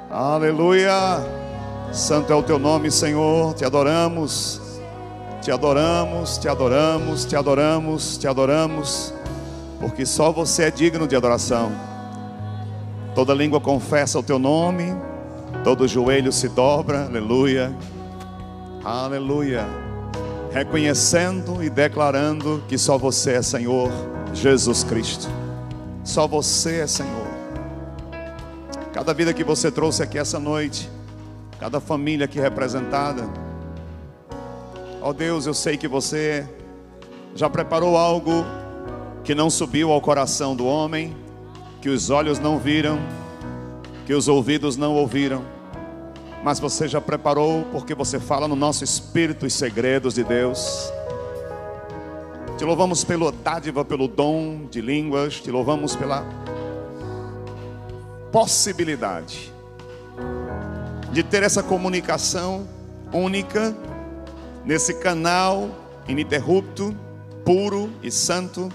Aleluia. Santo é o teu nome, Senhor. Te adoramos. Te adoramos, te adoramos, te adoramos, te adoramos, porque só você é digno de adoração. Toda língua confessa o teu nome, todo joelho se dobra, aleluia, aleluia, reconhecendo e declarando que só você é Senhor, Jesus Cristo. Só você é Senhor. Cada vida que você trouxe aqui essa noite, cada família aqui representada, ó Deus, eu sei que você já preparou algo que não subiu ao coração do homem, que os olhos não viram, que os ouvidos não ouviram, mas você já preparou porque você fala no nosso espírito os segredos de Deus. Te louvamos pela dádiva, pelo dom de línguas, te louvamos pela possibilidade de ter essa comunicação única nesse canal ininterrupto, puro e santo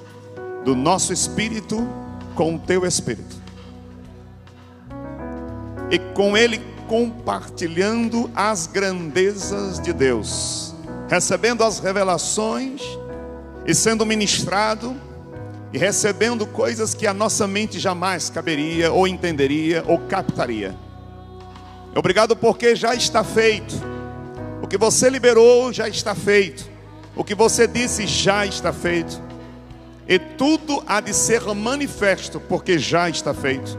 do nosso espírito com o teu espírito, e com ele compartilhando as grandezas de Deus, recebendo as revelações e sendo ministrado e recebendo coisas que a nossa mente jamais caberia ou entenderia ou captaria. Obrigado porque já está feito. O que você liberou já está feito. O que você disse já está feito. E tudo há de ser manifesto porque já está feito.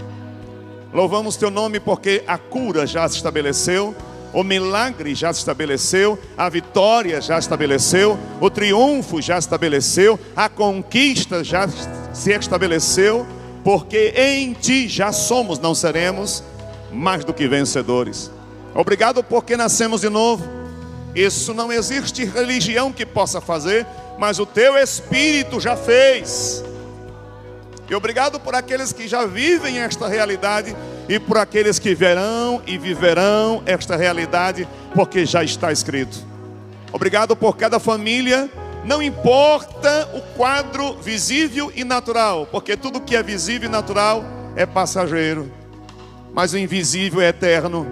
Louvamos teu nome porque a cura já se estabeleceu, o milagre já se estabeleceu, a vitória já se estabeleceu, o triunfo já se estabeleceu, a conquista já se estabeleceu, porque em ti já somos, não seremos, mais do que vencedores. Obrigado porque nascemos de novo. Isso não existe religião que possa fazer, mas o teu Espírito já fez. E obrigado por aqueles que já vivem esta realidade, e por aqueles que verão e viverão esta realidade, porque já está escrito. Obrigado por cada família, não importa o quadro visível e natural, porque tudo que é visível e natural é passageiro, mas o invisível é eterno.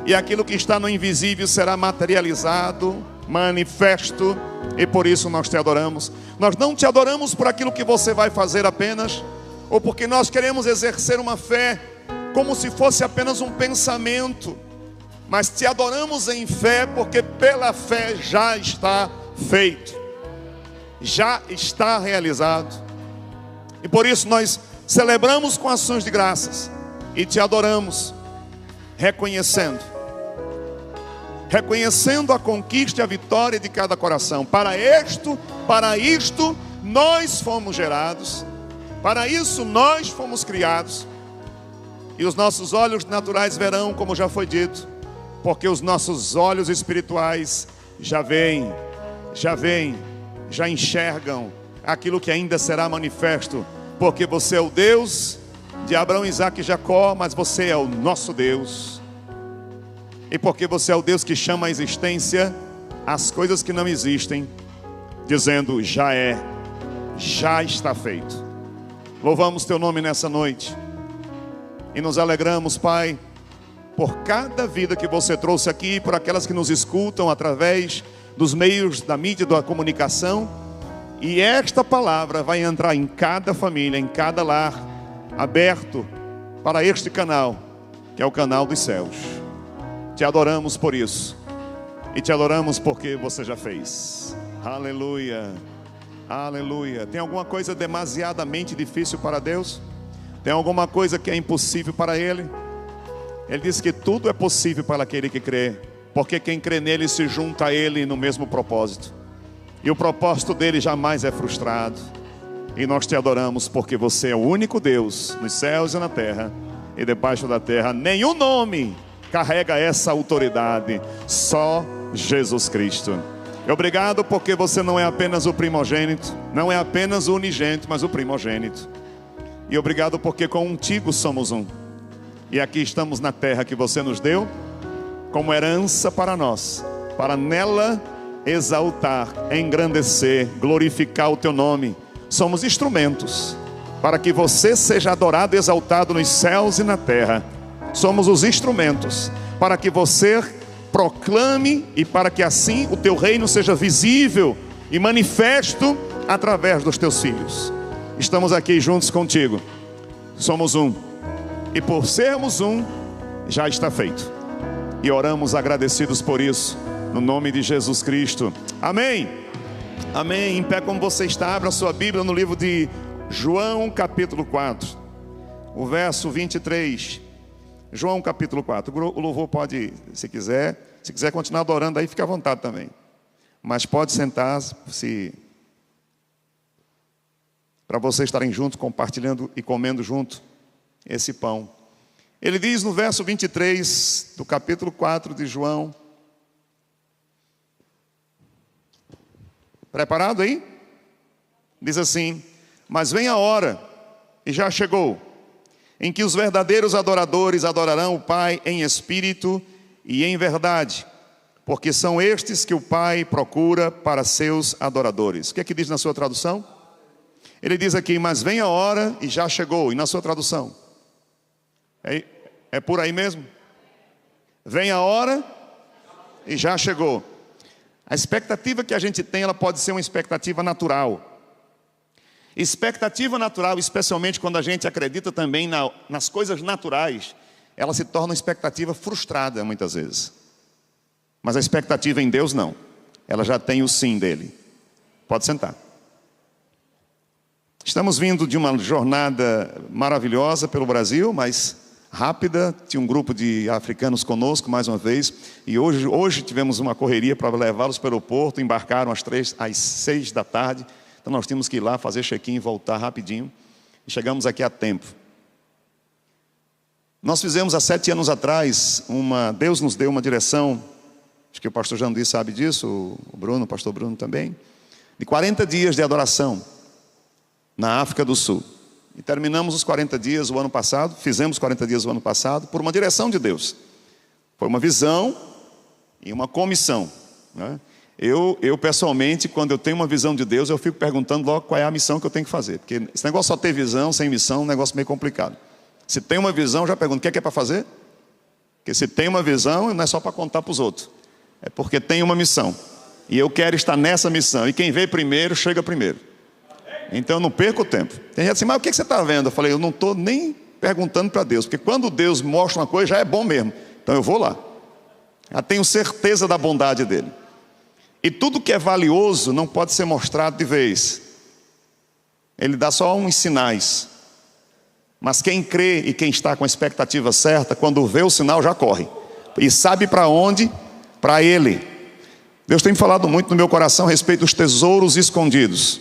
E aquilo que está no invisível será materializado, manifesto, e por isso nós te adoramos. Nós não te adoramos por aquilo que você vai fazer apenas, ou porque nós queremos exercer uma fé como se fosse apenas um pensamento, mas te adoramos em fé, porque pela fé já está feito, já está realizado. E por isso nós celebramos com ações de graças e te adoramos, reconhecendo a conquista e a vitória de cada coração. Para isto nós fomos gerados, para isso nós fomos criados. E os nossos olhos naturais verão, como já foi dito, porque os nossos olhos espirituais já veem, já enxergam aquilo que ainda será manifesto, porque você é o Deus de Abraão, Isaque e Jacó, mas você é o nosso Deus. E porque você é o Deus que chama à existência as coisas que não existem, dizendo: já é, já está feito. Louvamos teu nome nessa noite e nos alegramos, Pai, por cada vida que você trouxe aqui, por aquelas que nos escutam através dos meios da mídia e da comunicação. E esta palavra vai entrar em cada família, em cada lar, aberto para este canal, que é o canal dos céus. Te adoramos por isso, e te adoramos porque você já fez. Aleluia, aleluia. Tem alguma coisa demasiadamente difícil para Deus? Tem alguma coisa que é impossível para Ele? Ele diz que tudo é possível para aquele que crê, porque quem crê nele se junta a Ele no mesmo propósito, e o propósito dele jamais é frustrado. E nós te adoramos porque você é o único Deus nos céus e na terra e debaixo da terra. Nenhum nome carrega essa autoridade, só Jesus Cristo. E obrigado porque você não é apenas o primogênito, não é apenas o unigênito, mas o primogênito. E obrigado porque contigo somos um. E aqui estamos na terra que você nos deu como herança para nós, para nela exaltar, engrandecer, glorificar o teu nome. Somos instrumentos para que você seja adorado e exaltado nos céus e na terra. somos os instrumentos para que você proclame e para que assim o teu reino seja visível e manifesto através dos teus filhos. Estamos aqui juntos contigo, somos um, e por sermos um, já está feito, e oramos agradecidos por isso, no nome de Jesus Cristo, amém, amém. Em pé como você está, abra a sua Bíblia no livro de João capítulo 4, o verso 23, João capítulo 4, o louvor pode, se quiser continuar adorando aí, fica à vontade também, mas pode sentar, para vocês estarem juntos, compartilhando e comendo junto esse pão. Ele diz no verso 23 do capítulo 4 de João. Preparado aí? Diz assim: mas vem a hora, e já chegou, em que os verdadeiros adoradores adorarão o Pai em espírito e em verdade, porque são estes que o Pai procura para seus adoradores. O que é que diz na sua tradução? Ele diz aqui: mas vem a hora e já chegou. E na sua tradução? É por aí mesmo? Vem a hora e já chegou. A expectativa que a gente tem, ela pode ser uma expectativa natural. Expectativa natural, especialmente quando a gente acredita também nas coisas naturais, ela se torna uma expectativa frustrada muitas vezes. Mas a expectativa em Deus não. Ela já tem o sim dele. Pode sentar. Estamos vindo de uma jornada maravilhosa pelo Brasil, mas rápida. Tinha um grupo de africanos conosco mais uma vez. E hoje tivemos uma correria para levá-los para o aeroporto. Embarcaram às 6 da tarde. Então nós tínhamos que ir lá fazer check-in e voltar rapidinho. E chegamos aqui a tempo. Nós fizemos há 7 anos atrás, Deus nos deu uma direção. Acho que o pastor Jandir sabe disso, o pastor Bruno também. De 40 dias de adoração na África do Sul. E terminamos os 40 dias o ano passado, fizemos 40 dias o ano passado, por uma direção de Deus. Foi uma visão e uma comissão, né? Eu pessoalmente, quando eu tenho uma visão de Deus, eu fico perguntando logo qual é a missão que eu tenho que fazer. Porque esse negócio só ter visão, sem missão, é um negócio meio complicado. Se tem uma visão, eu já pergunto, o que é para fazer? Porque se tem uma visão, não é só para contar para os outros. É porque tem uma missão. E eu quero estar nessa missão. E quem veio primeiro, chega primeiro. Então eu não perco tempo. Tem gente assim, mas o que você está vendo? Eu falei, eu não estou nem perguntando para Deus, porque quando Deus mostra uma coisa, já é bom mesmo. Então eu vou lá. Já tenho certeza da bondade dele. E tudo que é valioso não pode ser mostrado de vez. Ele dá só uns sinais. Mas quem crê e quem está com a expectativa certa, quando vê o sinal já corre. E sabe para onde? Para ele. Deus tem falado muito no meu coração a respeito dos tesouros escondidos.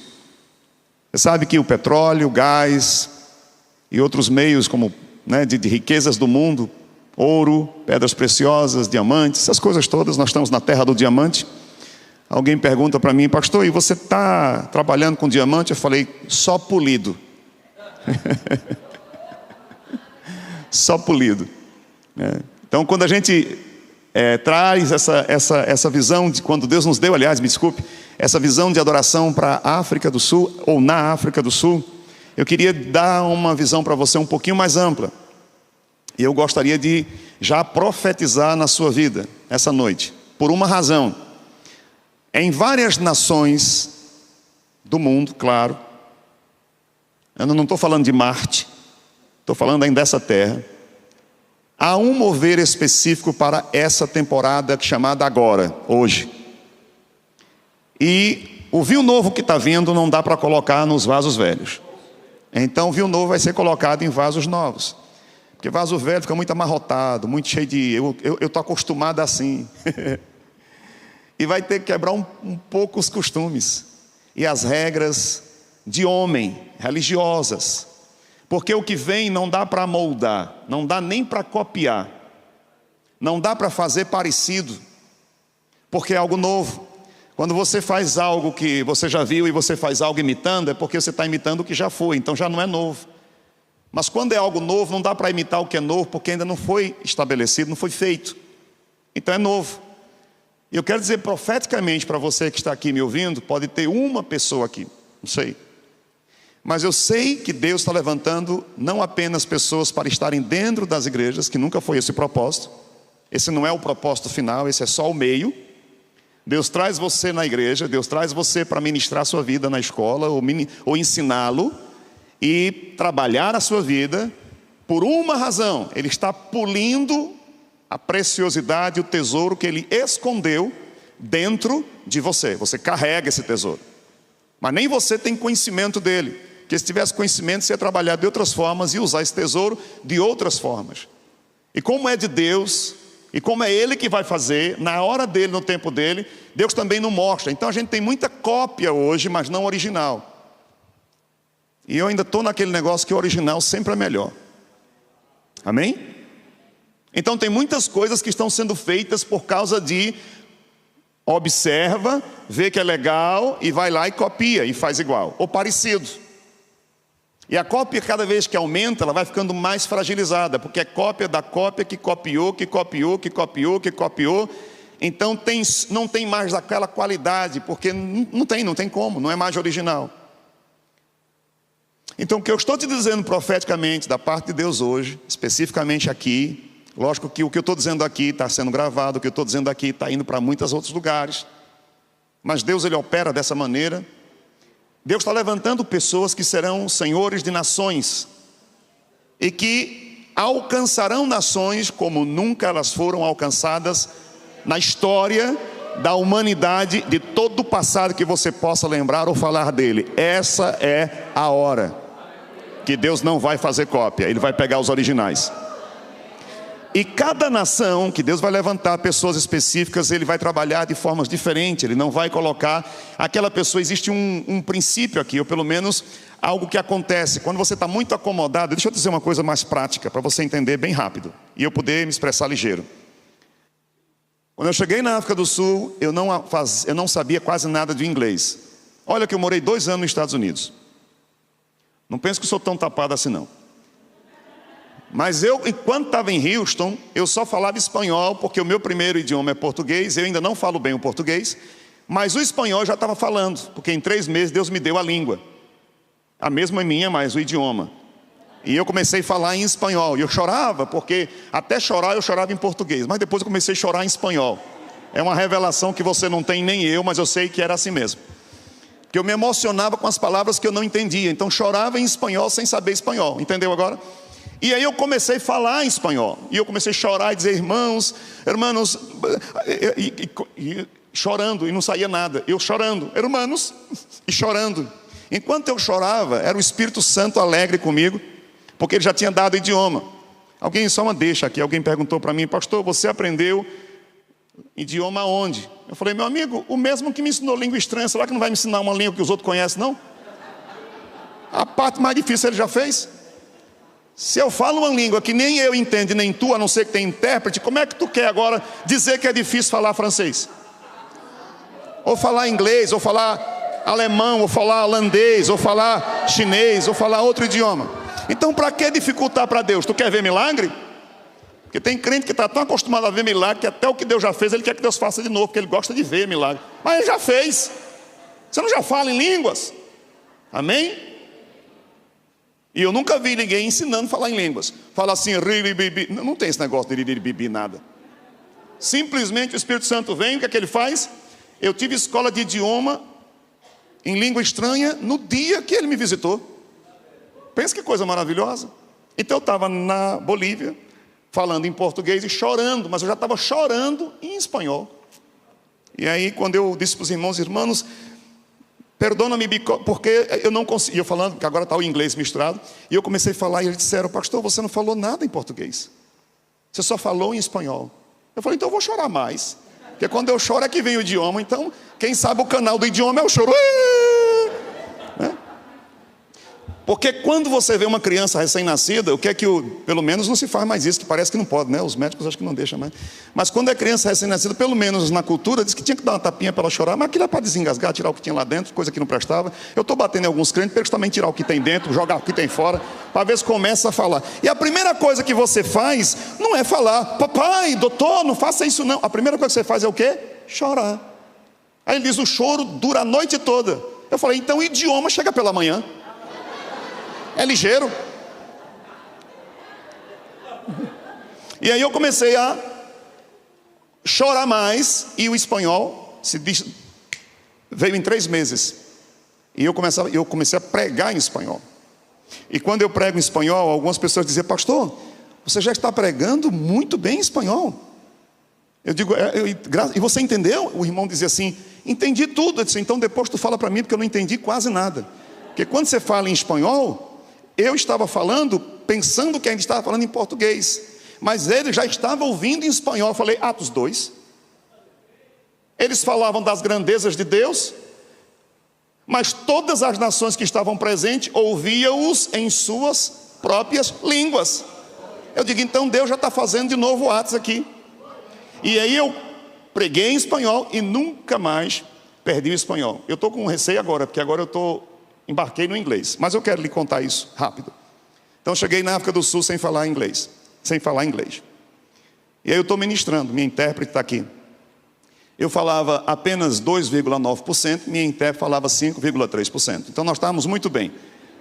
Você sabe que o petróleo, o gás e outros meios como, de riquezas do mundo, ouro, pedras preciosas, diamantes, essas coisas todas, nós estamos na terra do diamante. Alguém pergunta para mim, pastor, e você está trabalhando com diamante? Eu falei, só polido. Só polido. Então quando a gente traz essa visão de quando Deus nos deu, aliás, me desculpe, essa visão de adoração para a África do Sul, ou na África do Sul, eu queria dar uma visão para você um pouquinho mais ampla. E eu gostaria de já profetizar na sua vida, essa noite, por uma razão. Em várias nações do mundo, claro, eu não estou falando de Marte, estou falando ainda dessa terra, há um mover específico para essa temporada chamada agora, hoje. E o vinho novo que está vindo não dá para colocar nos vasos velhos. Então o vinho novo vai ser colocado em vasos novos. Porque vaso velho fica muito amarrotado, muito cheio de... Eu estou acostumado assim. E vai ter que quebrar um pouco os costumes e as regras de homem, religiosas. Porque o que vem não dá para moldar, não dá nem para copiar. Não dá para fazer parecido. Porque é algo novo. Quando você faz algo que você já viu e você faz algo imitando, é porque você está imitando o que já foi, então já não é novo. Mas quando é algo novo, não dá para imitar o que é novo, porque ainda não foi estabelecido, não foi feito. Então é novo. E eu quero dizer profeticamente para você que está aqui me ouvindo, pode ter uma pessoa aqui, não sei. Mas eu sei que Deus está levantando não apenas pessoas para estarem dentro das igrejas, que nunca foi esse o propósito. Esse não é o propósito final, esse é só o meio. Deus traz você na igreja, Deus traz você para ministrar a sua vida na escola, ou ensiná-lo, e trabalhar a sua vida, por uma razão: Ele está polindo a preciosidade, o tesouro que Ele escondeu dentro de você. Você carrega esse tesouro, mas nem você tem conhecimento dele. Porque se tivesse conhecimento, você ia trabalhar de outras formas e usar esse tesouro de outras formas. E como é de Deus, e como é Ele que vai fazer, na hora dele, no tempo dele, Deus também não mostra. Então a gente tem muita cópia hoje, mas não original. E eu ainda estou naquele negócio que o original sempre é melhor. Amém? Então tem muitas coisas que estão sendo feitas por causa de observa, vê que é legal e vai lá e copia e faz igual, ou parecido. E a cópia, cada vez que aumenta, ela vai ficando mais fragilizada, porque é cópia da cópia que copiou, que copiou, que copiou, que copiou. Então não tem mais aquela qualidade, porque não tem como, não é mais original. Então o que eu estou te dizendo profeticamente da parte de Deus hoje, especificamente aqui, lógico que o que eu estou dizendo aqui está sendo gravado, o que eu estou dizendo aqui está indo para muitos outros lugares, mas Deus, Ele opera dessa maneira. Deus está levantando pessoas que serão senhores de nações e que alcançarão nações como nunca elas foram alcançadas na história da humanidade, de todo o passado que você possa lembrar ou falar dele. Essa é a hora que Deus não vai fazer cópia, Ele vai pegar os originais. E cada nação que Deus vai levantar pessoas específicas, Ele vai trabalhar de formas diferentes. Ele não vai colocar aquela pessoa. Existe um princípio aqui, ou pelo menos algo que acontece quando você está muito acomodado. Deixa eu dizer uma coisa mais prática, para você entender bem rápido e eu poder me expressar ligeiro. Quando eu cheguei na África do Sul, eu não sabia quase nada de inglês. Olha que eu morei 2 anos nos Estados Unidos. Não penso que sou tão tapado assim não. Mas eu, enquanto estava em Houston, eu só falava espanhol, porque o meu primeiro idioma é português. Eu ainda não falo bem o português, mas o espanhol eu já estava falando, porque em 3 meses Deus me deu a língua. A mesma minha, mas o idioma. E eu comecei a falar em espanhol. E eu chorava, porque até chorar eu chorava em português, mas depois eu comecei a chorar em espanhol. É uma revelação que você não tem nem eu, mas eu sei que era assim mesmo. Porque eu me emocionava com as palavras que eu não entendia. Então chorava em espanhol sem saber espanhol. Entendeu agora? E aí eu comecei a falar em espanhol. E eu comecei a chorar e dizer, irmãos, chorando, e não saía nada. Eu chorando, irmãos, e chorando. Enquanto eu chorava, era o Espírito Santo alegre comigo, porque Ele já tinha dado o idioma. Alguém, só uma deixa aqui, alguém perguntou para mim, pastor, você aprendeu idioma onde? Eu falei, meu amigo, o mesmo que me ensinou língua estranha, será que não vai me ensinar uma língua que os outros conhecem, não? A parte mais difícil Ele já fez. Se eu falo uma língua que nem eu entendo, nem tu, a não ser que tenha intérprete, como é que tu quer agora dizer que é difícil falar francês? Ou falar inglês, ou falar alemão, ou falar holandês, ou falar chinês, ou falar outro idioma. Então para que dificultar para Deus? Tu quer ver milagre? Porque tem crente que está tão acostumado a ver milagre, que até o que Deus já fez, ele quer que Deus faça de novo, porque ele gosta de ver milagre. Mas Ele já fez. Você não já fala em línguas? Amém? E eu nunca vi ninguém ensinando a falar em línguas. Fala assim, não tem esse negócio de bibi, nada. Simplesmente o Espírito Santo vem, o que é que Ele faz? Eu tive escola de idioma em língua estranha no dia que Ele me visitou. Pensa que coisa maravilhosa. Então eu estava na Bolívia, falando em português e chorando, mas eu já estava chorando em espanhol. E aí quando eu disse para os irmãos, perdona-me, porque eu não consegui. Eu falando, porque agora está o inglês misturado. E eu comecei a falar e eles disseram, pastor, você não falou nada em português. Você só falou em espanhol. Eu falei, então eu vou chorar mais. Porque quando eu choro é que vem o idioma. Então, quem sabe o canal do idioma é o choro. Né? Porque quando você vê uma criança recém-nascida, o que é que pelo menos não se faz mais isso, que parece que não pode, né? Os médicos acham que não deixam mais. Mas quando é criança recém-nascida, pelo menos na cultura, diz que tinha que dar uma tapinha para ela chorar, mas aquilo é para desengasgar, tirar o que tinha lá dentro, coisa que não prestava. Eu estou batendo em alguns crentes para eles também tirar o que tem dentro, jogar o que tem fora, para ver se começa a falar. E a primeira coisa que você faz não é falar, papai, doutor, não faça isso não. A primeira coisa que você faz é o quê? Chorar. Aí ele diz, o choro dura a noite toda. Eu falei, então o idioma chega pela manhã. É ligeiro. E aí eu comecei a chorar mais, e o espanhol veio em 3 meses. E eu comecei a pregar em espanhol. E quando eu prego em espanhol, algumas pessoas diziam: pastor, você já está pregando muito bem em espanhol. Eu digo: e você entendeu? O irmão dizia assim: entendi tudo. Eu disse: então depois tu fala para mim, porque eu não entendi quase nada. Porque quando você fala em espanhol, eu estava falando, pensando que ainda estava falando em português, mas ele já estava ouvindo em espanhol. Eu falei: Atos 2. Eles falavam das grandezas de Deus, mas todas as nações que estavam presentes ouviam-os em suas próprias línguas. Eu digo: então Deus já está fazendo de novo Atos aqui. E aí eu preguei em espanhol e nunca mais perdi o espanhol. Eu estou com receio agora, porque agora embarquei no inglês. Mas eu quero lhe contar isso rápido. Então cheguei na África do Sul sem falar inglês. E aí eu estou ministrando, minha intérprete está aqui. Eu falava apenas 2,9%, minha intérprete falava 5,3%. Então nós estávamos muito bem.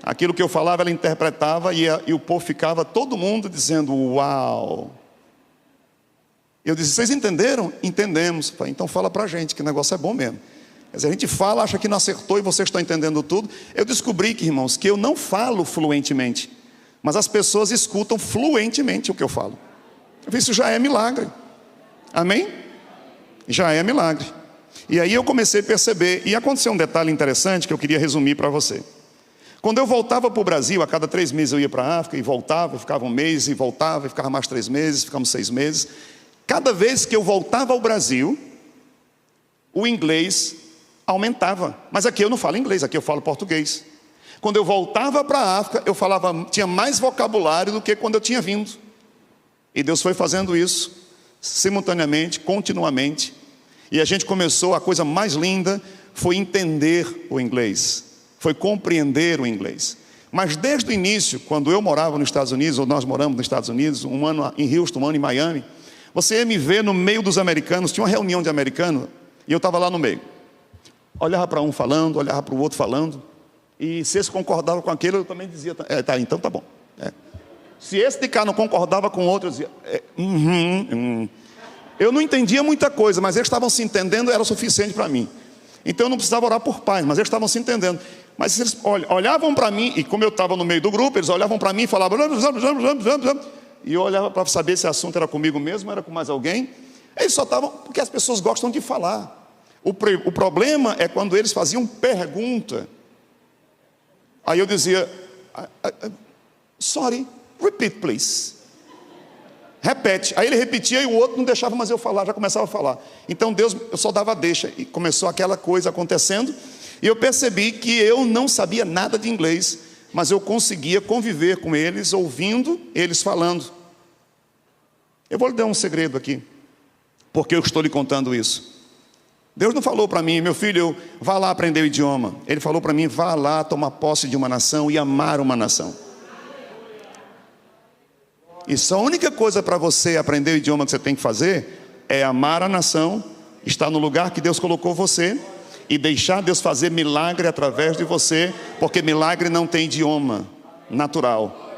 Aquilo que eu falava, ela interpretava, e o povo ficava, todo mundo dizendo: uau! Eu disse: vocês entenderam? Entendemos. Falei: então fala para a gente, que o negócio é bom mesmo. Quer dizer, a gente fala, acha que não acertou e vocês estão entendendo tudo. Eu descobri, irmãos, que eu não falo fluentemente, mas as pessoas escutam fluentemente o que eu falo. Isso já é milagre. Amém? Já é milagre. E aí eu comecei a perceber, e aconteceu um detalhe interessante que eu queria resumir para você. Quando eu voltava para o Brasil, a cada 3 meses eu ia para a África e voltava, ficava 1 mês, e voltava, e ficava mais 3 meses, ficamos 6 meses. Cada vez que eu voltava ao Brasil, o inglês aumentava. Mas aqui eu não falo inglês, aqui eu falo português. Quando eu voltava para a África, eu tinha mais vocabulário do que quando eu tinha vindo. E Deus foi fazendo isso simultaneamente, continuamente. E a gente começou, a coisa mais linda foi entender o inglês, foi compreender o inglês. Mas desde o início, quando eu morava nos Estados Unidos, ou nós moramos nos Estados Unidos, 1 ano em Houston, 1 ano em Miami, você ia me ver no meio dos americanos. Tinha uma reunião de americanos e eu estava lá no meio. Olhava para um falando, olhava para o outro falando, e se esse concordava com aquele, eu também dizia: tá, então tá bom. Se esse de cá não concordava com o outro, eu dizia: Eu não entendia muita coisa, mas eles estavam se entendendo, era o suficiente para mim. Então eu não precisava orar por paz, mas eles estavam se entendendo. Mas eles olhavam para mim, e como eu estava no meio do grupo, eles olhavam para mim e falavam: e eu olhava para saber se o assunto era comigo mesmo, era com mais alguém. Eles só estavam, porque as pessoas gostam de falar. O problema é quando eles faziam pergunta. Aí eu dizia: sorry, repeat please. Repete. Aí ele repetia e o outro não deixava mais eu falar, já começava a falar. Então Deus, eu só dava deixa, e começou aquela coisa acontecendo. E eu percebi que eu não sabia nada de inglês, mas eu conseguia conviver com eles, ouvindo eles falando. Eu vou lhe dar um segredo aqui, porque eu estou lhe contando isso. Deus não falou para mim: meu filho, vá lá aprender o idioma. Ele falou para mim: vá lá tomar posse de uma nação e amar uma nação. Isso, a única coisa para você aprender o idioma que você tem que fazer é amar a nação, estar no lugar que Deus colocou você e deixar Deus fazer milagre através de você, porque milagre não tem idioma natural.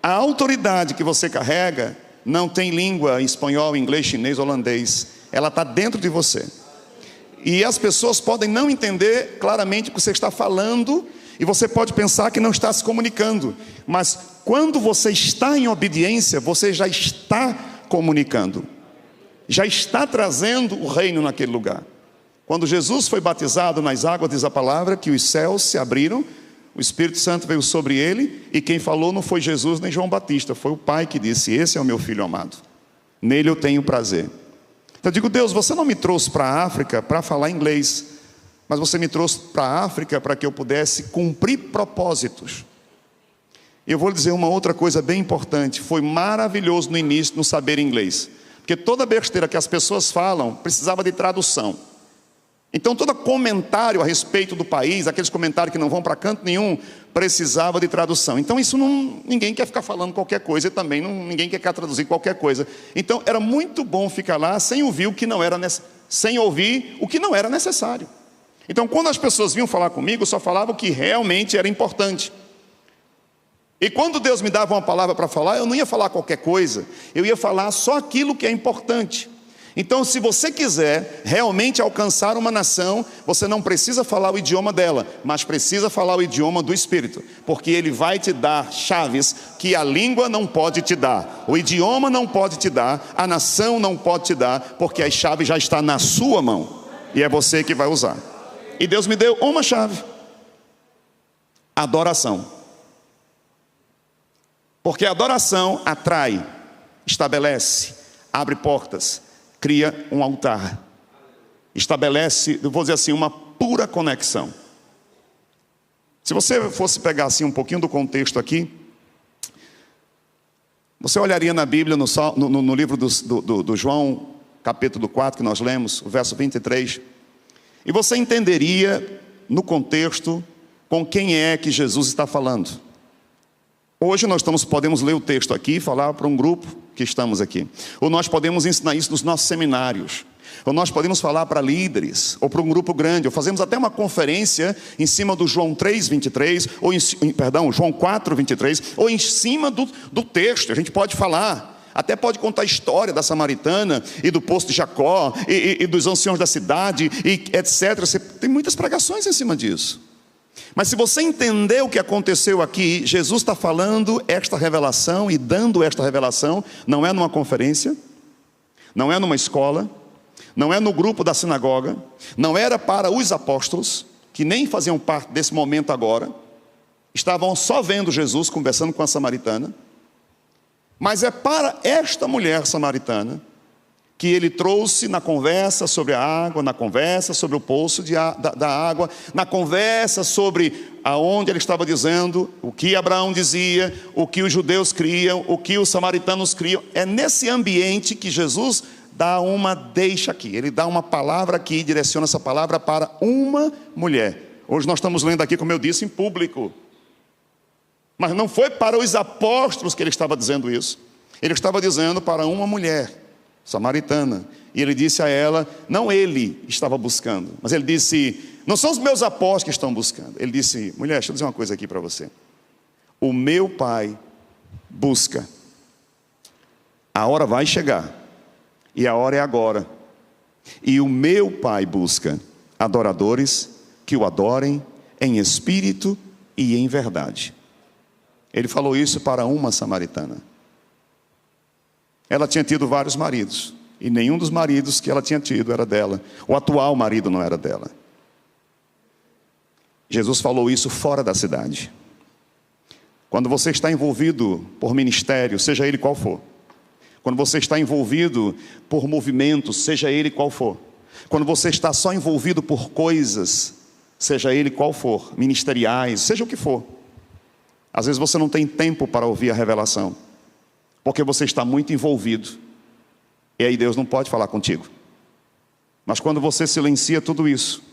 A autoridade que você carrega não tem língua, espanhol, inglês, chinês, holandês. Ela está dentro de você. E as pessoas podem não entender claramente o que você está falando, e você pode pensar que não está se comunicando, mas quando você está em obediência, você já está comunicando, já está trazendo o reino naquele lugar. Quando Jesus foi batizado nas águas, diz a palavra que os céus se abriram, o Espírito Santo veio sobre ele, e quem falou não foi Jesus nem João Batista, foi o Pai que disse: esse é o meu filho amado, nele eu tenho prazer. Então eu digo: Deus, você não me trouxe para a África para falar inglês, mas você me trouxe para a África para que eu pudesse cumprir propósitos. Eu vou lhe dizer uma outra coisa bem importante. Foi maravilhoso no início no saber inglês, porque toda besteira que as pessoas falam precisava de tradução. Então todo comentário a respeito do país, aqueles comentários que não vão para canto nenhum, precisava de tradução. Então isso ninguém quer ficar falando qualquer coisa, e também ninguém quer traduzir qualquer coisa. Então era muito bom ficar lá sem ouvir o que não era necessário. Então quando as pessoas vinham falar comigo, eu só falava o que realmente era importante. E quando Deus me dava uma palavra para falar, eu não ia falar qualquer coisa, eu ia falar só aquilo que é importante. Então, se você quiser realmente alcançar uma nação, você não precisa falar o idioma dela, mas precisa falar o idioma do Espírito, porque Ele vai te dar chaves que a língua não pode te dar, o idioma não pode te dar, a nação não pode te dar, porque a chave já está na sua mão, e é você que vai usar. E Deus me deu uma chave: adoração. Porque a adoração atrai, estabelece, abre portas, cria um altar, estabelece, eu vou dizer assim, uma pura conexão. Se você fosse pegar assim um pouquinho do contexto aqui, você olharia na Bíblia, no livro do João, capítulo 4, que nós lemos, o verso 23, e você entenderia no contexto com quem é que Jesus está falando. Hoje nós podemos ler o texto aqui e falar para um grupo que estamos aqui. Ou nós podemos ensinar isso nos nossos seminários. Ou nós podemos falar para líderes, ou para um grupo grande. Ou fazemos até uma conferência em cima do João 3:23, João 4:23, ou em cima do texto. A gente pode falar, até pode contar a história da samaritana, e do poço de Jacó, e dos anciãos da cidade, e etc. Tem muitas pregações em cima disso. Mas se você entender o que aconteceu aqui, Jesus está falando esta revelação e dando esta revelação, não é numa conferência, não é numa escola, não é no grupo da sinagoga, não era para os apóstolos, que nem faziam parte desse momento agora, estavam só vendo Jesus conversando com a samaritana, mas é para esta mulher samaritana que ele trouxe na conversa sobre a água, na conversa sobre o poço da água, na conversa sobre aonde ele estava dizendo, o que Abraão dizia, o que os judeus criam, o que os samaritanos criam. É nesse ambiente que Jesus dá uma deixa aqui, ele dá uma palavra aqui, direciona essa palavra para uma mulher. Hoje nós estamos lendo aqui, como eu disse, em público. Mas não foi para os apóstolos que ele estava dizendo isso. Ele estava dizendo para uma mulher samaritana, e ele disse a ela, não ele estava buscando, mas ele disse, não são os meus apóstolos que estão buscando. Ele disse, mulher, deixa eu dizer uma coisa aqui para você, o meu Pai busca, a hora vai chegar, e a hora é agora, e o meu Pai busca adoradores que o adorem em espírito e em verdade. Ele falou isso para uma samaritana. Ela tinha tido vários maridos, e nenhum dos maridos que ela tinha tido era dela. O atual marido não era dela. Jesus falou isso fora da cidade. Quando você está envolvido por ministério, seja ele qual for, quando você está envolvido por movimentos, seja ele qual for, quando você está só envolvido por coisas, seja ele qual for, ministeriais, seja o que for, às vezes você não tem tempo para ouvir a revelação, porque você está muito envolvido, e aí Deus não pode falar contigo. Mas quando você silencia tudo isso,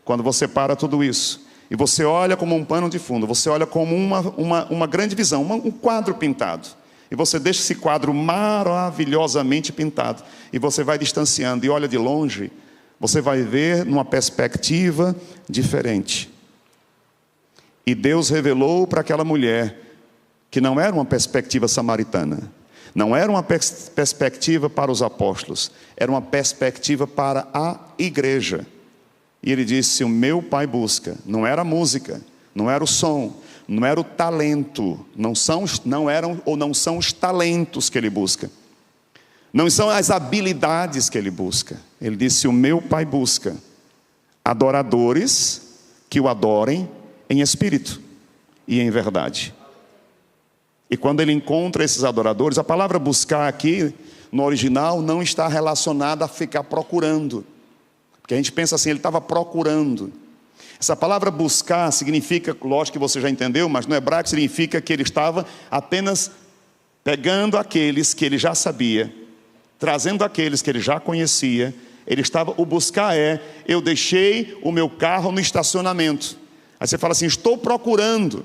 quando você para tudo isso, e você olha como um pano de fundo, você olha como uma grande visão, um quadro pintado, e você deixa esse quadro maravilhosamente pintado, e você vai distanciando, e olha de longe, você vai ver numa perspectiva diferente. E Deus revelou para aquela mulher que não era uma perspectiva samaritana, não era uma perspectiva para os apóstolos, era uma perspectiva para a igreja. E ele disse, o meu Pai busca, não era a música, não era o som, não era o talento, não são os talentos que ele busca, não são as habilidades que ele busca. Ele disse, o meu Pai busca adoradores que o adorem em espírito e em verdade. E quando ele encontra esses adoradores, a palavra buscar aqui, no original, não está relacionada a ficar procurando. Porque a gente pensa assim, ele estava procurando. Essa palavra buscar significa, lógico que você já entendeu, mas no hebraico significa que ele estava apenas pegando aqueles que ele já sabia, trazendo aqueles que ele já conhecia. O buscar eu deixei o meu carro no estacionamento. Aí você fala assim, estou procurando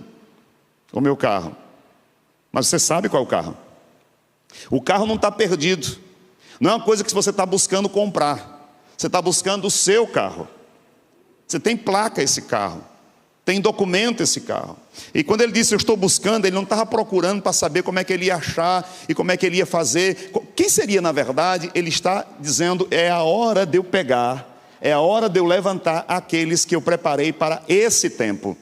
o meu carro. Mas você sabe qual é o carro. O carro não está perdido. Não é uma coisa que você está buscando comprar. Você está buscando o seu carro. Você tem placa esse carro. Tem documento esse carro. E quando ele disse, eu estou buscando, ele não estava procurando para saber como é que ele ia achar e como é que ele ia fazer. Quem seria, na verdade? Ele está dizendo, é a hora de eu pegar, é a hora de eu levantar aqueles que eu preparei para esse tempo.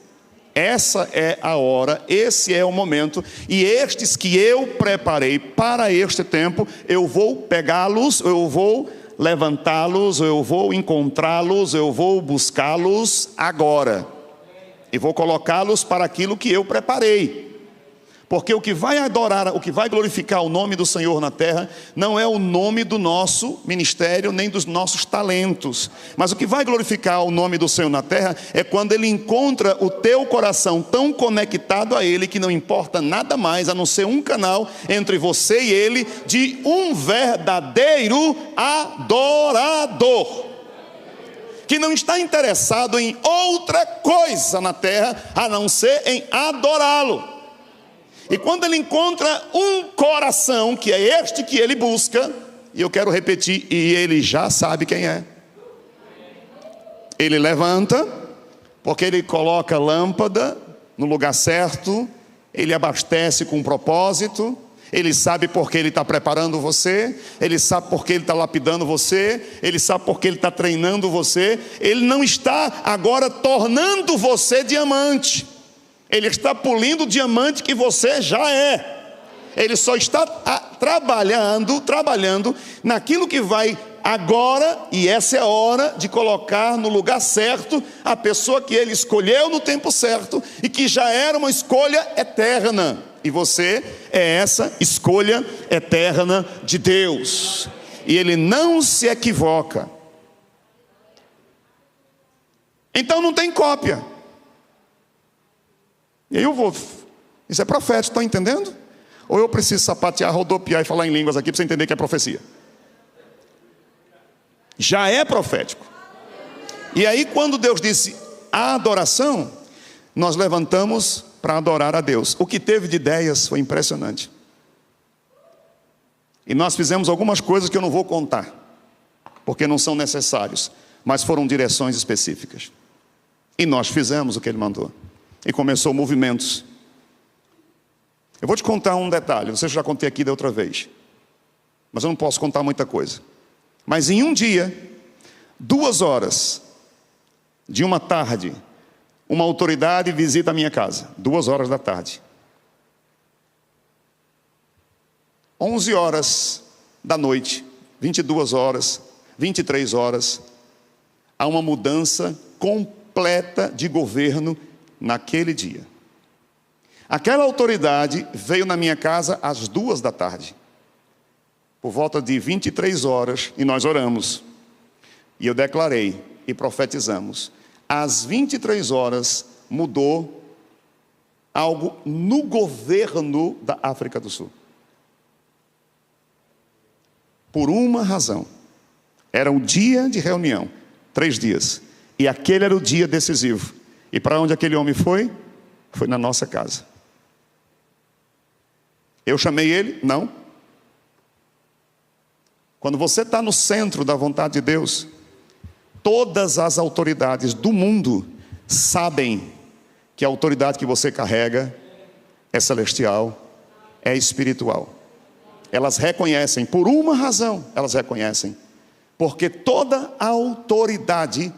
Essa é a hora, esse é o momento, e estes que eu preparei para este tempo, eu vou pegá-los, eu vou levantá-los, eu vou encontrá-los, eu vou buscá-los agora. E vou colocá-los para aquilo que eu preparei. Porque o que vai adorar, o que vai glorificar o nome do Senhor na terra, não é o nome do nosso ministério, nem dos nossos talentos. Mas o que vai glorificar o nome do Senhor na terra, é quando Ele encontra o teu coração tão conectado a Ele, que não importa nada mais, a não ser um canal entre você e Ele, de um verdadeiro adorador. Que não está interessado em outra coisa na terra, a não ser em adorá-lo. E quando ele encontra um coração, que é este que ele busca, e eu quero repetir, e ele já sabe quem é. Ele levanta, porque ele coloca a lâmpada no lugar certo, ele abastece com um propósito, ele sabe porque ele está preparando você, ele sabe porque ele está lapidando você, ele sabe porque ele está treinando você. Ele não está agora tornando você diamante. Ele está polindo o diamante que você já é. Ele só está trabalhando naquilo que vai agora, e essa é a hora de colocar no lugar certo a pessoa que ele escolheu no tempo certo e que já era uma escolha eterna. E você é essa escolha eterna de Deus. E Ele não se equivoca. Então não tem cópia. E aí eu vou, isso é profético, estão entendendo? Ou eu preciso sapatear, rodopiar e falar em línguas aqui para você entender que é profecia? Já é profético. E aí quando Deus disse a adoração, nós levantamos para adorar a Deus. O que teve de ideias foi impressionante. E nós fizemos algumas coisas que eu não vou contar, porque não são necessários, mas foram direções específicas. E nós fizemos o que Ele mandou. E começou movimentos. Eu vou te contar um detalhe, você já contei aqui da outra vez, mas eu não posso contar muita coisa. Mas em um dia, 2 horas de uma tarde, uma autoridade visita a minha casa, 2 horas da tarde. 11 horas da noite, 22 horas, 23 horas, há uma mudança completa de governo naquele dia. Aquela autoridade veio na minha casa às 2 da tarde, por volta de 23 horas, e nós oramos. E eu declarei e profetizamos. Às 23 horas mudou algo no governo da África do Sul. Por uma razão. Era um dia de reunião, 3 dias. E aquele era o dia decisivo. E para onde aquele homem foi? Foi na nossa casa. Eu chamei ele? Não. Quando você está no centro da vontade de Deus, todas as autoridades do mundo sabem que a autoridade que você carrega é celestial, é espiritual. Elas reconhecem, por uma razão, elas reconhecem. Porque toda a autoridade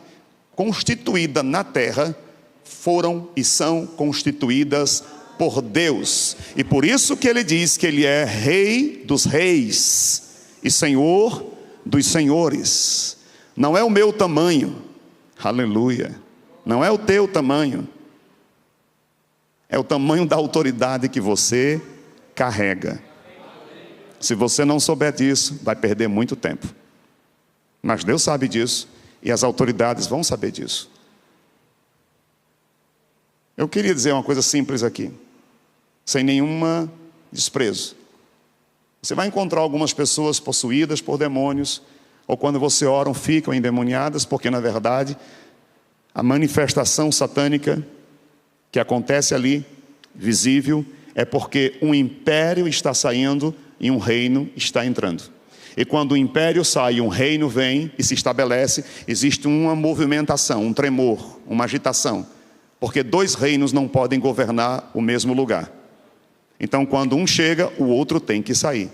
constituída na terra foram e são constituídas por Deus. E por isso que Ele diz que Ele é Rei dos reis e Senhor dos senhores. Não é o meu tamanho, aleluia, não é o teu tamanho, é o tamanho da autoridade que você carrega. Se você não souber disso, vai perder muito tempo. Mas Deus sabe disso, e as autoridades vão saber disso. Eu queria dizer uma coisa simples aqui, sem nenhuma desprezo. Você vai encontrar algumas pessoas possuídas por demônios, ou quando você ora, ficam endemoniadas, porque na verdade, a manifestação satânica que acontece ali, visível, é porque um império está saindo e um reino está entrando. E quando o império sai, um reino vem e se estabelece, existe uma movimentação, um tremor, uma agitação. Porque dois reinos não podem governar o mesmo lugar. Então, quando um chega, o outro tem que sair.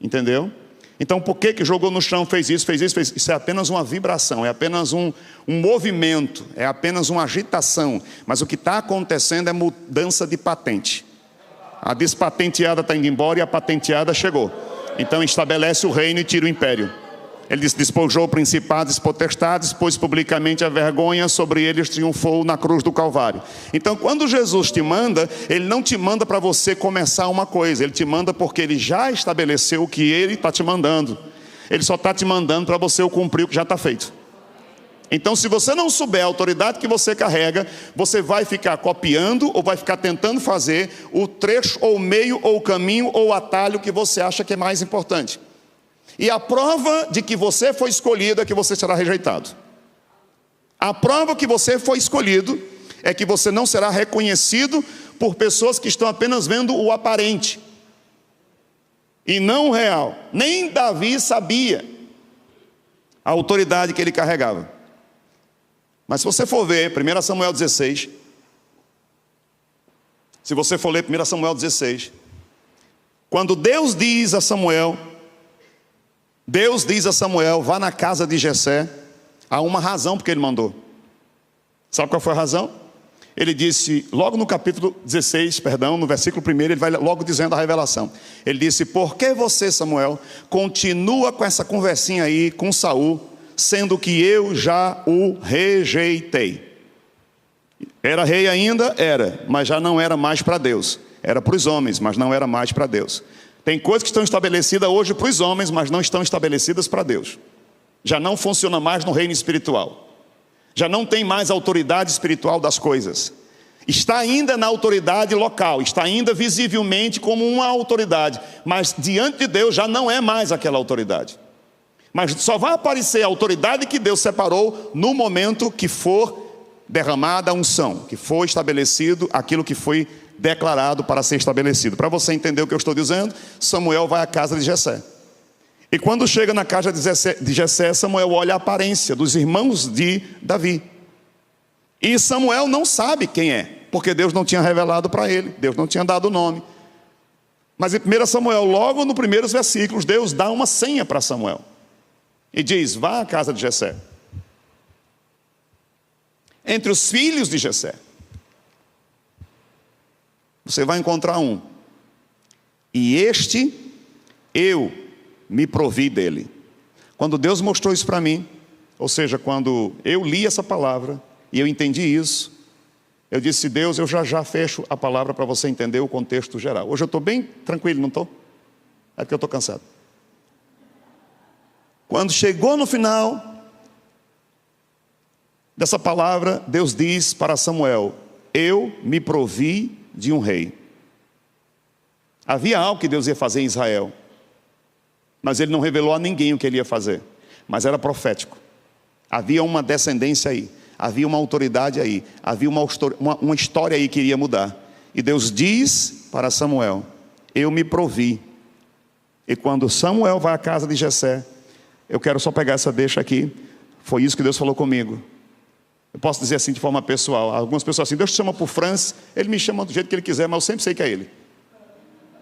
Entendeu? Então, por que jogou no chão, fez isso, fez isso, fez isso? Isso é apenas uma vibração, é apenas um movimento, é apenas uma agitação. Mas o que está acontecendo é mudança de patente. A despatenteada está indo embora e a patenteada chegou. Então, estabelece o reino e tira o império. Ele despojou principados e potestades, pôs publicamente a vergonha, sobre eles triunfou na cruz do Calvário. Então, quando Jesus te manda, Ele não te manda para você começar uma coisa, Ele te manda porque Ele já estabeleceu o que Ele está te mandando. Ele só está te mandando para você cumprir o que já está feito. Então, se você não souber a autoridade que você carrega, você vai ficar copiando ou vai ficar tentando fazer o trecho ou o meio ou o caminho ou o atalho que você acha que é mais importante. E a prova de que você foi escolhido é que você será rejeitado. A prova que você foi escolhido é que você não será reconhecido por pessoas que estão apenas vendo o aparente e não o real. Nem Davi sabia a autoridade que ele carregava. Mas se você for ver 1 Samuel 16, se você for ler 1 Samuel 16, quando Deus diz a Samuel, vá na casa de Jessé, há uma razão porque ele mandou. Sabe qual foi a razão? Ele disse, logo no capítulo 16, no versículo 1, ele vai logo dizendo a revelação. Ele disse, por que você, Samuel, continua com essa conversinha aí com Saul, sendo que eu já o rejeitei? Era rei ainda? Era, mas já não era mais para Deus. Era para os homens, mas não era mais para Deus. Tem coisas que estão estabelecidas hoje para os homens, mas não estão estabelecidas para Deus. Já não funciona mais no reino espiritual. Já não tem mais autoridade espiritual das coisas. Está ainda na autoridade local, está ainda visivelmente como uma autoridade, mas diante de Deus já não é mais aquela autoridade. Mas só vai aparecer a autoridade que Deus separou no momento que for derramada a unção, que for estabelecido aquilo que foi declarado para ser estabelecido. Para você entender o que eu estou dizendo, Samuel vai à casa de Jessé. E quando chega na casa de Jessé, Samuel olha a aparência dos irmãos de Davi. E Samuel não sabe quem é, porque Deus não tinha revelado para ele, Deus não tinha dado o nome. Mas em 1 Samuel, logo nos primeiros versículos, Deus dá uma senha para Samuel. E diz, vá à casa de Jessé. Entre os filhos de Jessé, você vai encontrar um. E este, eu me provi dele. Quando Deus mostrou isso para mim, ou seja, quando eu li essa palavra, e eu entendi isso, eu disse, Deus, eu já fecho a palavra para você entender o contexto geral. Hoje eu estou bem tranquilo, não estou? É porque eu estou cansado. Quando chegou no final dessa palavra, Deus diz para Samuel, eu me provi de um rei. Havia algo que Deus ia fazer em Israel, mas Ele não revelou a ninguém o que Ele ia fazer, mas era profético. Havia uma descendência aí, havia uma autoridade aí, havia uma história aí que iria mudar. E Deus diz para Samuel, eu me provi. E quando Samuel vai à casa de Jessé, eu quero só pegar essa deixa aqui, foi isso que Deus falou comigo. Eu posso dizer assim de forma pessoal. Algumas pessoas assim, Deus te chama por Francis, Ele me chama do jeito que Ele quiser, mas eu sempre sei que é Ele.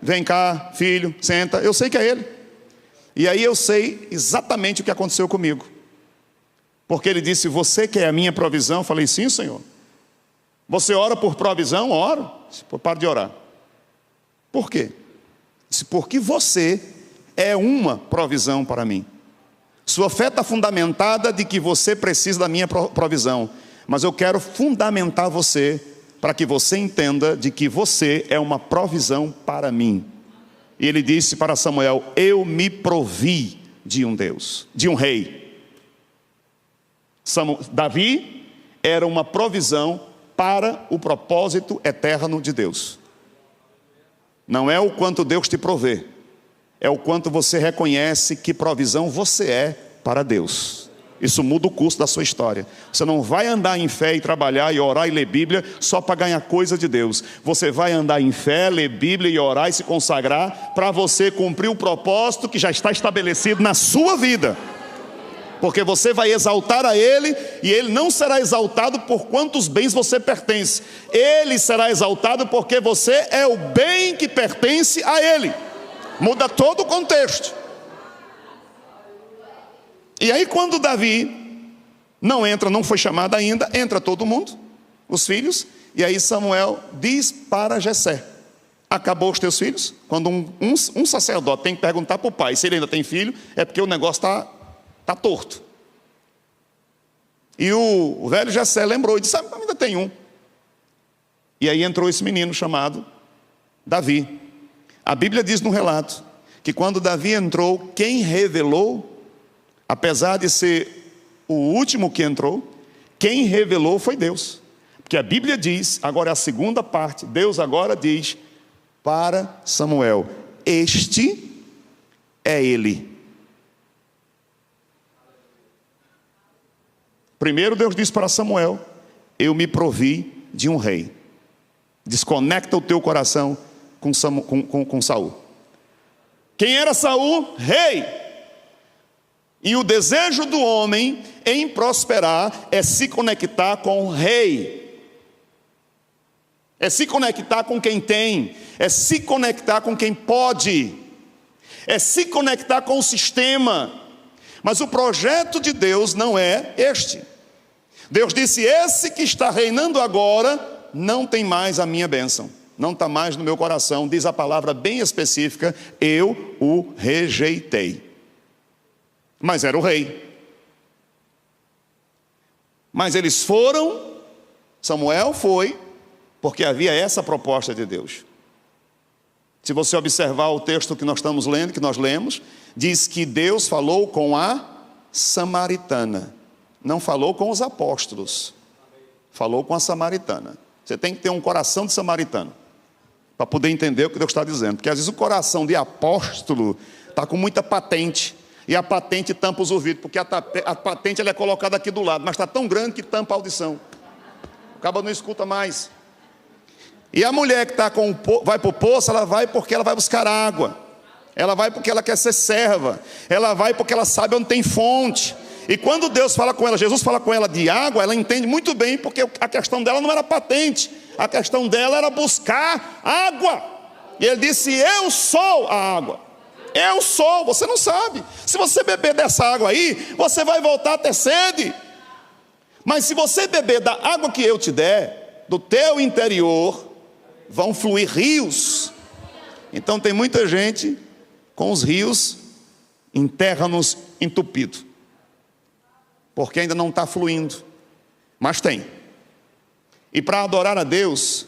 Vem cá, filho, senta, eu sei que é Ele. E aí eu sei exatamente o que aconteceu comigo. Porque Ele disse, você quer a minha provisão? Eu falei, sim, Senhor. Você ora por provisão? Oro. Para de orar. Por quê? Disse, porque você é uma provisão para mim. Sua fé está fundamentada de que você precisa da minha provisão. Mas eu quero fundamentar você para que você entenda de que você é uma provisão para mim. E ele disse para Samuel, eu me provi de um Deus, de um rei. Davi era uma provisão para o propósito eterno de Deus. Não é o quanto Deus te provê, é o quanto você reconhece que provisão você é para Deus. Isso muda o curso da sua história. Você não vai andar em fé e trabalhar e orar e ler Bíblia só para ganhar coisa de Deus. Você vai andar em fé, ler Bíblia e orar e se consagrar para você cumprir o propósito que já está estabelecido na sua vida. porque você vai exaltar a ele, e ele não será exaltado por quantos bens você pertence. Ele será exaltado porque você é o bem que pertence a ele. Muda todo o contexto. E aí quando Davi não entra, não foi chamado ainda, entra todo mundo, os filhos, e aí Samuel diz para Jessé: acabou os teus filhos? Quando um sacerdote tem que perguntar para o pai se ele ainda tem filho, é porque o negócio está torto. E o velho Jessé lembrou e disse: ainda tem um. E aí entrou esse menino chamado Davi. A Bíblia diz no relato que quando Davi entrou, quem revelou, apesar de ser o último que entrou, quem revelou foi Deus. Porque a Bíblia diz, agora é a segunda parte, Deus agora diz para Samuel: este é ele. Primeiro Deus disse para Samuel: eu me provi de um rei. Desconecta o teu coração com Saul. Quem era Saul? Rei. E o desejo do homem em prosperar é se conectar com o rei, é se conectar com quem tem, é se conectar com quem pode, é se conectar com o sistema. Mas o projeto de Deus não é este. Deus disse: esse que está reinando agora não tem mais a minha bênção, não está mais no meu coração. Diz a palavra bem específica: eu o rejeitei. Mas era o rei. Mas eles foram, Samuel foi, porque havia essa proposta de Deus. Se você observar o texto que nós estamos lendo, que nós lemos, diz que Deus falou com a samaritana. Não falou com os apóstolos, falou com a samaritana. Você tem que ter um coração de samaritano para poder entender o que Deus está dizendo. Porque às vezes o coração de apóstolo está com muita patente, e a patente tampa os ouvidos, porque a patente ela é colocada aqui do lado, mas está tão grande que tampa a audição. O cabo não escuta mais. E a mulher que vai para o poço, ela vai porque ela vai buscar água. Ela vai porque ela quer ser serva. Ela vai porque ela sabe onde tem fonte. E quando Deus fala com ela, Jesus fala com ela de água, ela entende muito bem, porque a questão dela não era patente. A questão dela era buscar água. E ele disse: eu sou a água. Eu sou, você não sabe. Se você beber dessa água aí, você vai voltar a ter sede. Mas se você beber da água que eu te der, do teu interior vão fluir rios. Então tem muita gente com os rios em terrenos entupidos, porque ainda não está fluindo. Mas tem. E para adorar a Deus,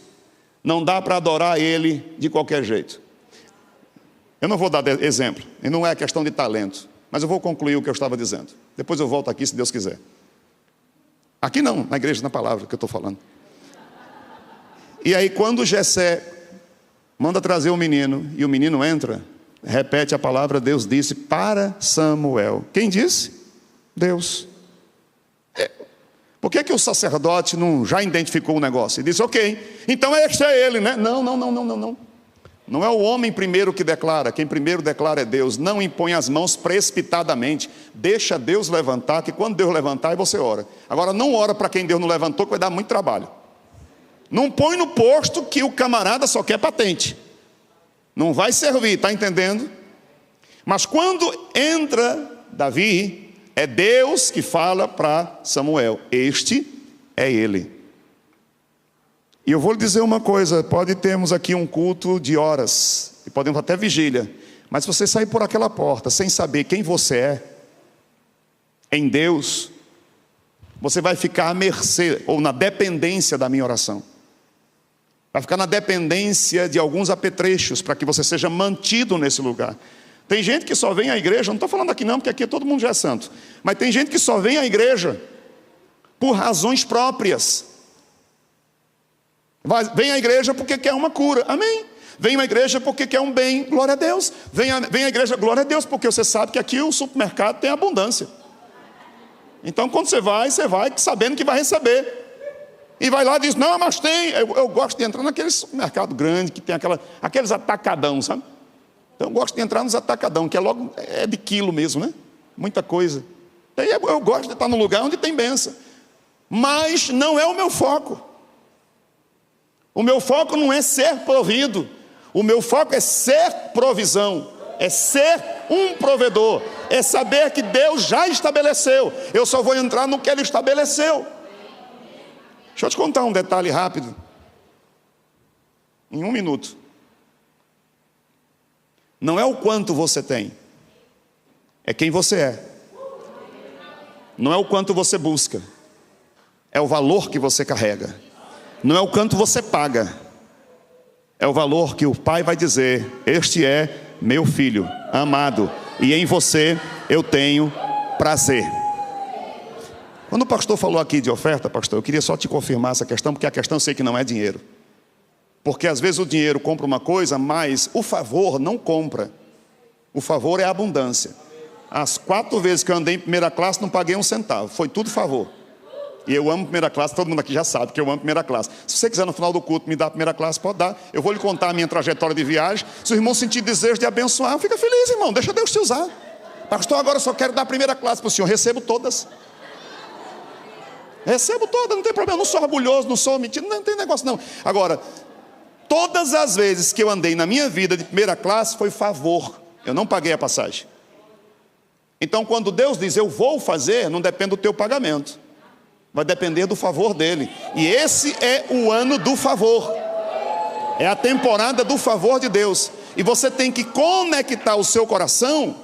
não dá para adorar Ele de qualquer jeito. Eu não vou dar exemplo, e não é questão de talento, mas eu vou concluir o que eu estava dizendo. Depois eu volto aqui, se Deus quiser. Aqui não, na igreja, na palavra que eu estou falando. E aí quando Jessé manda trazer o menino, e o menino entra, repete a palavra: Deus disse para Samuel. Quem disse? Deus. Por que o sacerdote não já identificou o negócio? E disse: ok, então este é ele, né? Não. Não é o homem primeiro que declara, quem primeiro declara é Deus. Não impõe as mãos precipitadamente, deixa Deus levantar, que quando Deus levantar, aí você ora. Agora não ora para quem Deus não levantou, que vai dar muito trabalho. Não põe no posto que o camarada só quer patente, não vai servir, está entendendo? Mas quando entra Davi, é Deus que fala para Samuel: este é ele. E eu vou lhe dizer uma coisa: pode termos aqui um culto de horas, e podemos até vigília, mas se você sair por aquela porta sem saber quem você é em Deus, você vai ficar à mercê, ou na dependência da minha oração. Vai ficar na dependência de alguns apetrechos, para que você seja mantido nesse lugar. Tem gente que só vem à igreja, não estou falando aqui não, porque aqui todo mundo já é santo, mas tem gente que só vem à igreja por razões próprias. Vem à igreja porque quer uma cura, amém. Vem à igreja porque quer um bem, glória a Deus. Vem à igreja, glória a Deus, porque você sabe que aqui o supermercado tem abundância. Então quando você vai sabendo que vai receber. E vai lá e diz: não, mas tem. Eu gosto de entrar naquele supermercado grande, que tem aqueles atacadão, sabe? Então eu gosto de entrar nos atacadão, que é de quilo mesmo, né? Muita coisa. Eu gosto de estar no lugar onde tem bênção. Mas não é o meu foco. O meu foco não é ser provido. O meu foco é ser provisão. É ser um provedor. É saber que Deus já estabeleceu. Eu só vou entrar no que Ele estabeleceu. Deixa eu te contar um detalhe rápido. Em 1 minuto. Não é o quanto você tem. É quem você é. Não é o quanto você busca. É o valor que você carrega. Não é o quanto você paga. É o valor que o Pai vai dizer: este é meu filho amado, e em você eu tenho prazer. Quando o pastor falou aqui de oferta, pastor, eu queria só te confirmar essa questão, porque a questão eu sei que não é dinheiro. Porque às vezes o dinheiro compra uma coisa, mas o favor não compra. O favor é a abundância. As 4 vezes que eu andei em primeira classe, não paguei 1 centavo. Foi tudo favor. E eu amo primeira classe, todo mundo aqui já sabe que eu amo primeira classe. Se você quiser no final do culto me dar a primeira classe, pode dar. Eu vou lhe contar a minha trajetória de viagem. Se o irmão sentir desejo de abençoar, fica feliz, irmão. Deixa Deus te usar. Pastor, agora eu só quero dar a primeira classe para o senhor. Recebo todas. Recebo todas, não tem problema. Não sou orgulhoso, não sou mentiroso, não tem negócio não. Agora, todas as vezes que eu andei na minha vida de primeira classe, foi favor. Eu não paguei a passagem. Então, quando Deus diz eu vou fazer, não depende do teu pagamento. Vai depender do favor dele. E esse é o ano do favor. É a temporada do favor de Deus. E você tem que conectar o seu coração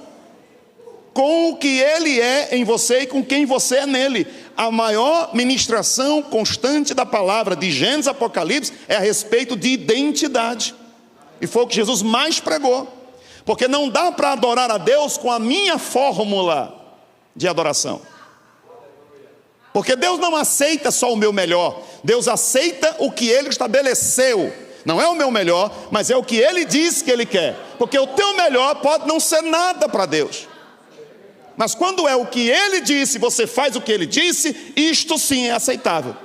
com o que ele é em você e com quem você é nele. A maior ministração constante da palavra de Gênesis a Apocalipse é a respeito de identidade. E foi o que Jesus mais pregou. Porque não dá para adorar a Deus com a minha fórmula de adoração. Porque Deus não aceita só o meu melhor. Deus aceita o que Ele estabeleceu. Não é o meu melhor, mas é o que Ele diz que Ele quer. Porque o teu melhor pode não ser nada para Deus. Mas quando é o que Ele disse, você faz o que Ele disse, isto sim é aceitável.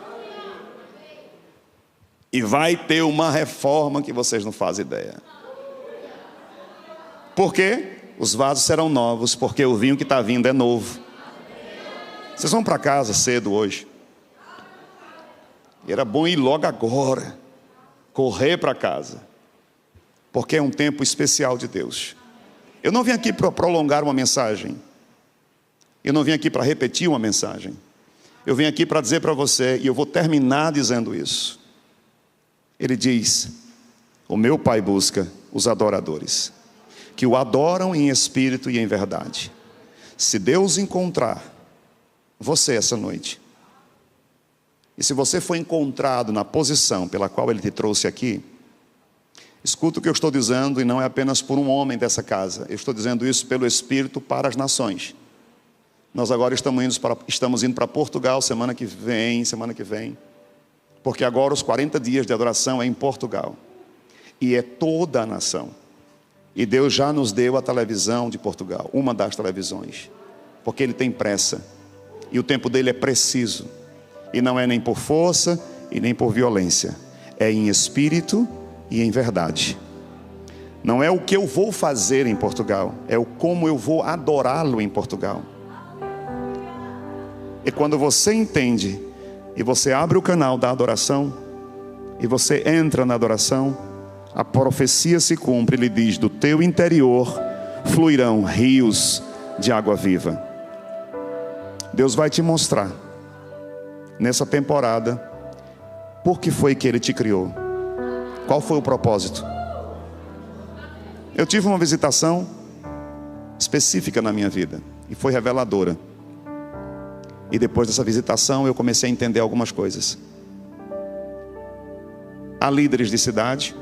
E vai ter uma reforma que vocês não fazem ideia. Por quê? Os vasos serão novos, porque o vinho que está vindo é novo. Vocês vão para casa cedo hoje. E era bom ir logo agora. Correr para casa. Porque é um tempo especial de Deus. Eu não vim aqui para prolongar uma mensagem. Eu não vim aqui para repetir uma mensagem. Eu vim aqui para dizer para você, e eu vou terminar dizendo isso. Ele diz: o meu Pai busca os adoradores, que o adoram em espírito e em verdade. Se Deus encontrar você essa noite, e se você foi encontrado na posição pela qual Ele te trouxe aqui, escuta o que eu estou dizendo, e não é apenas por um homem dessa casa. Eu estou dizendo isso pelo Espírito para as nações. Nós agora estamos indo para Portugal semana que vem, porque agora os 40 dias de adoração é em Portugal, e é toda a nação. E Deus já nos deu a televisão de Portugal, uma das televisões, porque Ele tem pressa, e o tempo dele é preciso, e não é nem por força e nem por violência, é em espírito e em verdade. Não é o que eu vou fazer em Portugal, é o como eu vou adorá-lo em Portugal. E quando você entende, e você abre o canal da adoração, e você entra na adoração, a profecia se cumpre. Ele diz: do teu interior fluirão rios de água viva. Deus vai te mostrar nessa temporada por que foi que Ele te criou, qual foi o propósito. Eu tive uma visitação específica na minha vida e foi reveladora. E depois dessa visitação eu comecei a entender algumas coisas. Há líderes de cidade,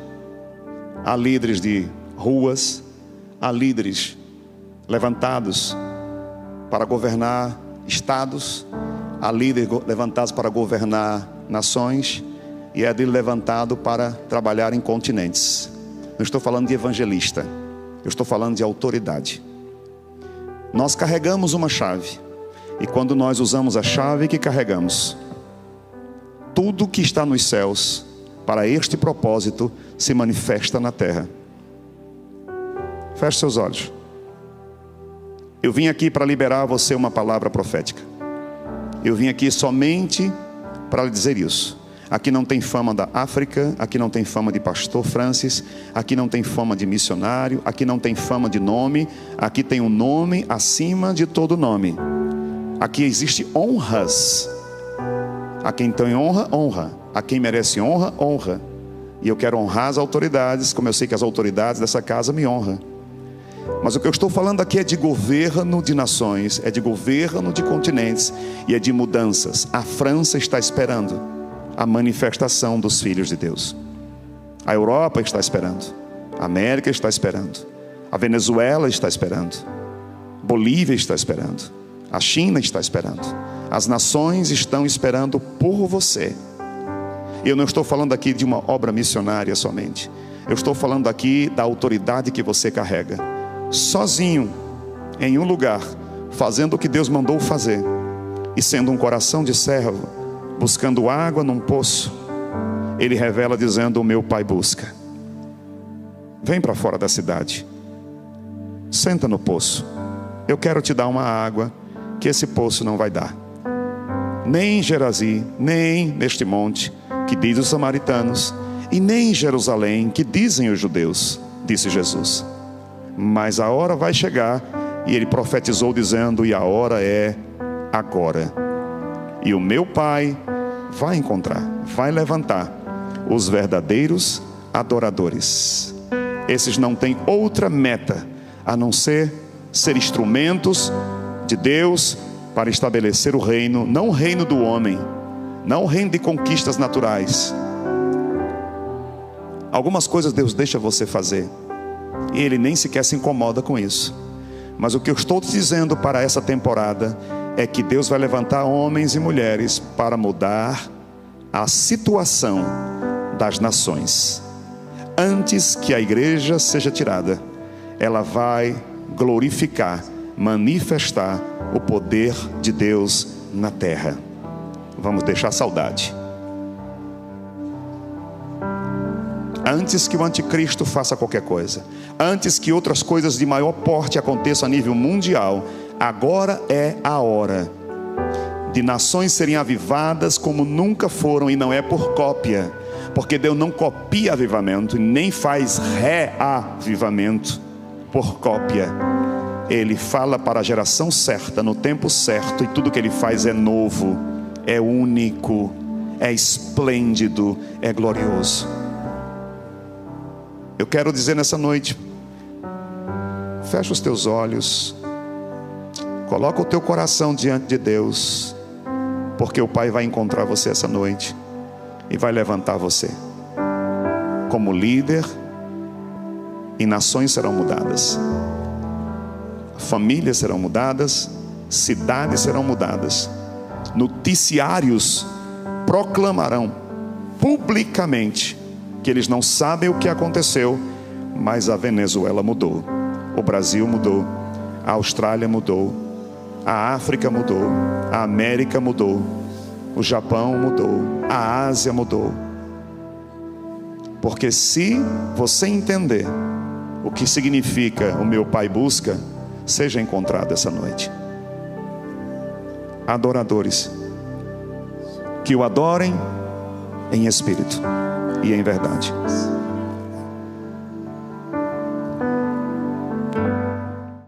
há líderes de ruas, há líderes levantados para governar estados, há líderes levantados para governar nações, e há líder levantado para trabalhar em continentes. Não estou falando de evangelista, eu estou falando de autoridade. Nós carregamos uma chave, e quando nós usamos a chave que carregamos, tudo que está nos céus para este propósito se manifesta na terra. Feche seus olhos. Eu vim aqui para liberar a você uma palavra profética. Eu vim aqui somente para lhe dizer isso. Aqui não tem fama da África, aqui não tem fama de pastor Francis, aqui não tem fama de missionário, aqui não tem fama de nome, aqui tem um nome acima de todo nome. Aqui existe honras. A quem tem honra, honra. A quem merece honra, honra. E eu quero honrar as autoridades, como eu sei que as autoridades dessa casa me honram. Mas o que eu estou falando aqui é de governo de nações, é de governo de continentes e é de mudanças. A França está esperando a manifestação dos filhos de Deus. A Europa está esperando. A América está esperando. A Venezuela está esperando. Bolívia está esperando. A China está esperando. As nações estão esperando por você. Eu não estou falando aqui de uma obra missionária somente. Eu estou falando aqui da autoridade que você carrega. Sozinho, em um lugar, fazendo o que Deus mandou fazer. E sendo um coração de servo, buscando água num poço, Ele revela dizendo: o meu Pai busca. Vem para fora da cidade. Senta no poço. Eu quero te dar uma água que esse poço não vai dar. Nem em Gerazi, nem neste monte, que diz os samaritanos, e nem em Jerusalém, que dizem os judeus, disse Jesus. Mas a hora vai chegar, e Ele profetizou dizendo: e a hora é agora. E o meu Pai vai encontrar, vai levantar os verdadeiros adoradores. Esses não têm outra meta a não ser instrumentos de Deus para estabelecer o reino, não o reino do homem, não o reino de conquistas naturais. Algumas coisas Deus deixa você fazer e Ele nem sequer se incomoda com isso. Mas o que eu estou te dizendo para essa temporada é que Deus vai levantar homens e mulheres para mudar a situação das nações. Antes que a igreja seja tirada, ela vai glorificar, manifestar o poder de Deus na terra. Vamos deixar saudade. Antes que o anticristo faça qualquer coisa, antes que outras coisas de maior porte aconteçam a nível mundial, agora é a hora de nações serem avivadas como nunca foram, e não é por cópia, porque Deus não copia avivamento, nem faz reavivamento por cópia. Ele fala para a geração certa, no tempo certo, e tudo que Ele faz é novo, é único, é esplêndido, é glorioso. Eu quero dizer nessa noite, fecha os teus olhos, coloca o teu coração diante de Deus, porque o Pai vai encontrar você essa noite e vai levantar você como líder, e nações serão mudadas, famílias serão mudadas, cidades serão mudadas, noticiários proclamarão publicamente que eles não sabem o que aconteceu, mas a Venezuela mudou, o Brasil mudou, a Austrália mudou, a África mudou, a América mudou, o Japão mudou, a Ásia mudou. Porque se você entender o que significa o meu Pai busca, seja encontrado essa noite. Adoradores que o adorem em espírito e em verdade.